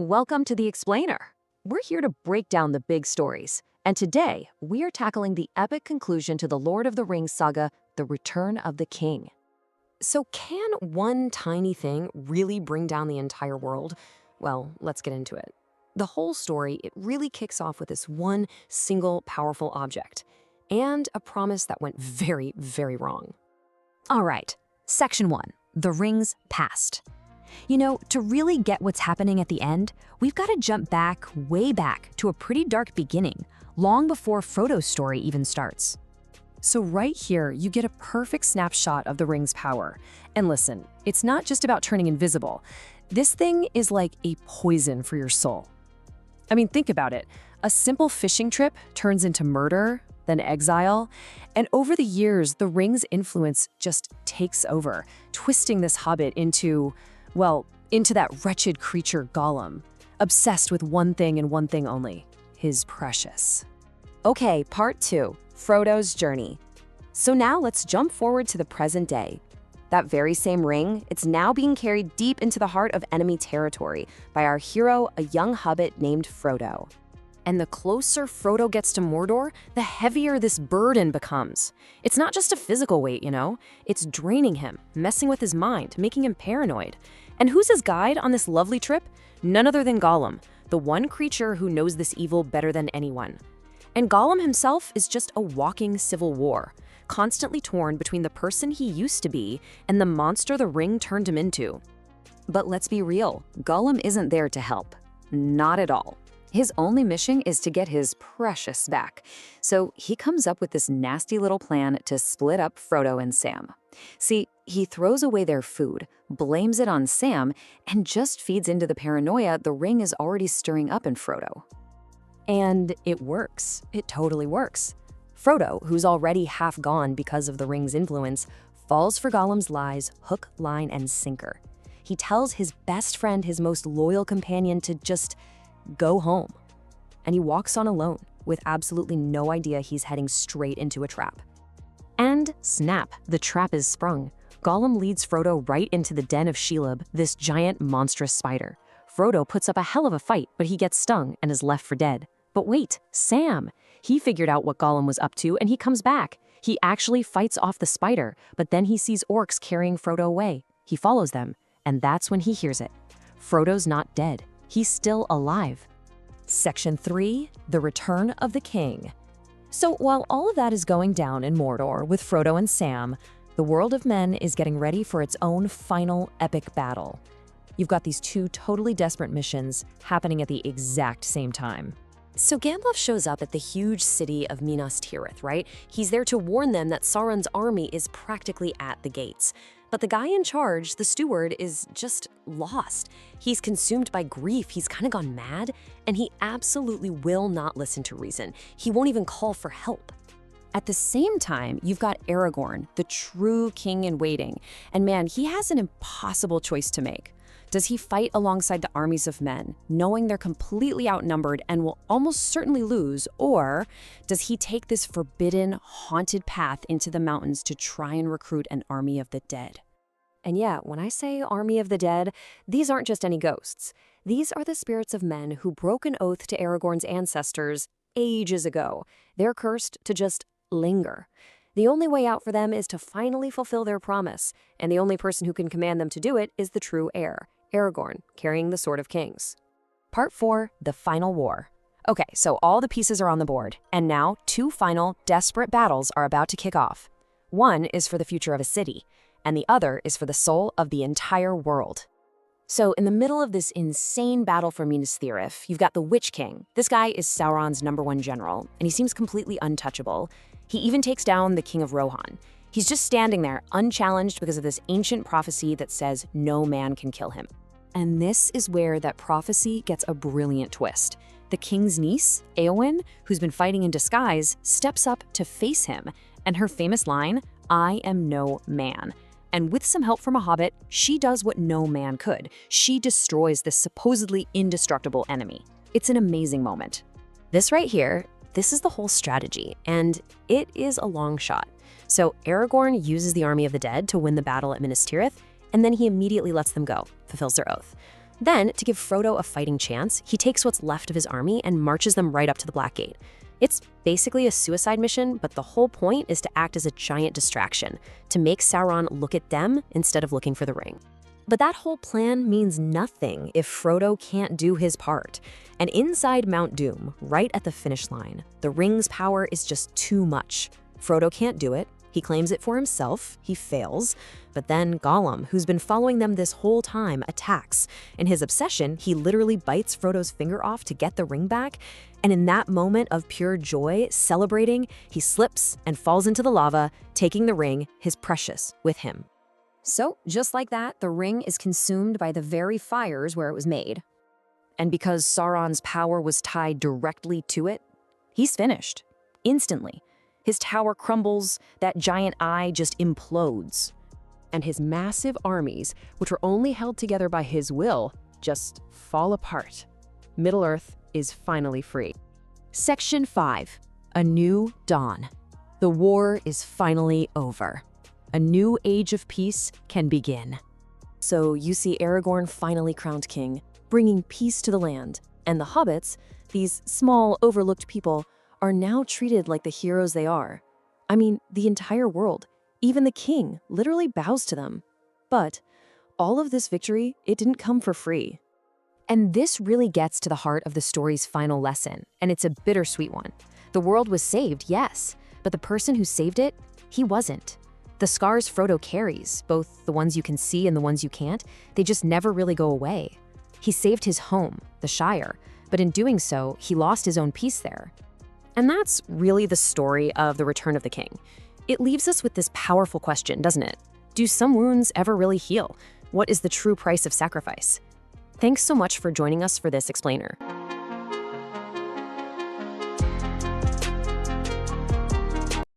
Welcome to The Explainer. We're here to break down the big stories, and today we are tackling the epic conclusion to the Lord of the Rings saga, The Return of the King. So can one tiny thing really bring down the entire world? Well, let's get into it. The whole story, it really kicks off with this one single powerful object, and a promise that went very, very wrong. All right, Section 1, The Rings Past. You know, to really get what's happening at the end, we've got to jump back, way back, to a pretty dark beginning, long before Frodo's story even starts. So right here, you get a perfect snapshot of the ring's power. And listen, it's not just about turning invisible. This thing is like a poison for your soul. I mean, think about it. A simple fishing trip turns into murder, then exile, and over the years, the ring's influence just takes over, twisting this hobbit into that wretched creature Gollum, obsessed with one thing and one thing only, his precious. Okay, part 2, Frodo's journey. So now let's jump forward to the present day. That very same ring, it's now being carried deep into the heart of enemy territory by our hero, a young hobbit named Frodo. And the closer Frodo gets to Mordor, the heavier this burden becomes. It's not just a physical weight, you know? It's draining him, messing with his mind, making him paranoid. And who's his guide on this lovely trip? None other than Gollum, the one creature who knows this evil better than anyone. And Gollum himself is just a walking civil war, constantly torn between the person he used to be and the monster the ring turned him into. But let's be real, Gollum isn't there to help. Not at all. His only mission is to get his precious back. So he comes up with this nasty little plan to split up Frodo and Sam. See, he throws away their food, blames it on Sam, and just feeds into the paranoia the ring is already stirring up in Frodo. And it works. It totally works. Frodo, who's already half gone because of the ring's influence, falls for Gollum's lies hook, line, and sinker. He tells his best friend, his most loyal companion, to just go home. And he walks on alone, with absolutely no idea he's heading straight into a trap. And snap, the trap is sprung. Gollum leads Frodo right into the den of Shelob, this giant monstrous spider. Frodo puts up a hell of a fight, but he gets stung and is left for dead. But wait, Sam! He figured out what Gollum was up to and he comes back. He actually fights off the spider, but then he sees orcs carrying Frodo away. He follows them, and that's when he hears it. Frodo's not dead. He's still alive. Section 3, The Return of the King. So while all of that is going down in Mordor with Frodo and Sam, the world of men is getting ready for its own final epic battle. You've got these two totally desperate missions happening at the exact same time. So Gandalf shows up at the huge city of Minas Tirith, right? He's there to warn them that Sauron's army is practically at the gates. But the guy in charge, the steward, is just lost. He's consumed by grief, he's kind of gone mad, and he absolutely will not listen to reason. He won't even call for help. At the same time, you've got Aragorn, the true king in waiting, and man, he has an impossible choice to make. Does he fight alongside the armies of men, knowing they're completely outnumbered and will almost certainly lose, or does he take this forbidden, haunted path into the mountains to try and recruit an army of the dead? And yeah, when I say army of the dead, these aren't just any ghosts. These are the spirits of men who broke an oath to Aragorn's ancestors ages ago. They're cursed to just linger. The only way out for them is to finally fulfill their promise, and the only person who can command them to do it is the true heir, Aragorn, carrying the Sword of Kings. Part 4, The Final War. Okay, so all the pieces are on the board, and now 2 final, desperate battles are about to kick off. One is for the future of a city, and the other is for the soul of the entire world. So in the middle of this insane battle for Minas Tirith, you've got the Witch King. This guy is Sauron's #1 general, and he seems completely untouchable. He even takes down the King of Rohan. He's just standing there, unchallenged because of this ancient prophecy that says no man can kill him. And this is where that prophecy gets a brilliant twist. The king's niece, Éowyn, who's been fighting in disguise, steps up to face him, and her famous line, "I am no man." And with some help from a hobbit, she does what no man could. She destroys this supposedly indestructible enemy. It's an amazing moment. This right here, this is the whole strategy, and it is a long shot. So Aragorn uses the army of the dead to win the battle at Minas Tirith, and then he immediately lets them go, fulfills their oath. Then, to give Frodo a fighting chance, he takes what's left of his army and marches them right up to the Black Gate. It's basically a suicide mission, but the whole point is to act as a giant distraction, to make Sauron look at them instead of looking for the ring. But that whole plan means nothing if Frodo can't do his part. And inside Mount Doom, right at the finish line, the ring's power is just too much. Frodo can't do it. He claims it for himself. He fails. But then Gollum, who's been following them this whole time, attacks. In his obsession, he literally bites Frodo's finger off to get the ring back. And in that moment of pure joy, celebrating, he slips and falls into the lava, taking the ring, his precious, with him. So, just like that, the ring is consumed by the very fires where it was made. And because Sauron's power was tied directly to it, he's finished. Instantly. His tower crumbles, that giant eye just implodes. And his massive armies, which were only held together by his will, just fall apart. Middle-earth is finally free. Section 5. A New Dawn. The war is finally over. A new age of peace can begin. So you see Aragorn finally crowned king, bringing peace to the land. And the hobbits, these small, overlooked people, are now treated like the heroes they are. I mean, the entire world, even the king, literally bows to them. But all of this victory, it didn't come for free. And this really gets to the heart of the story's final lesson, and it's a bittersweet one. The world was saved, yes, but the person who saved it, he wasn't. The scars Frodo carries, both the ones you can see and the ones you can't, they just never really go away. He saved his home, the Shire, but in doing so, he lost his own peace there. And that's really the story of The Return of the King. It leaves us with this powerful question, doesn't it? Do some wounds ever really heal? What is the true price of sacrifice? Thanks so much for joining us for this explainer.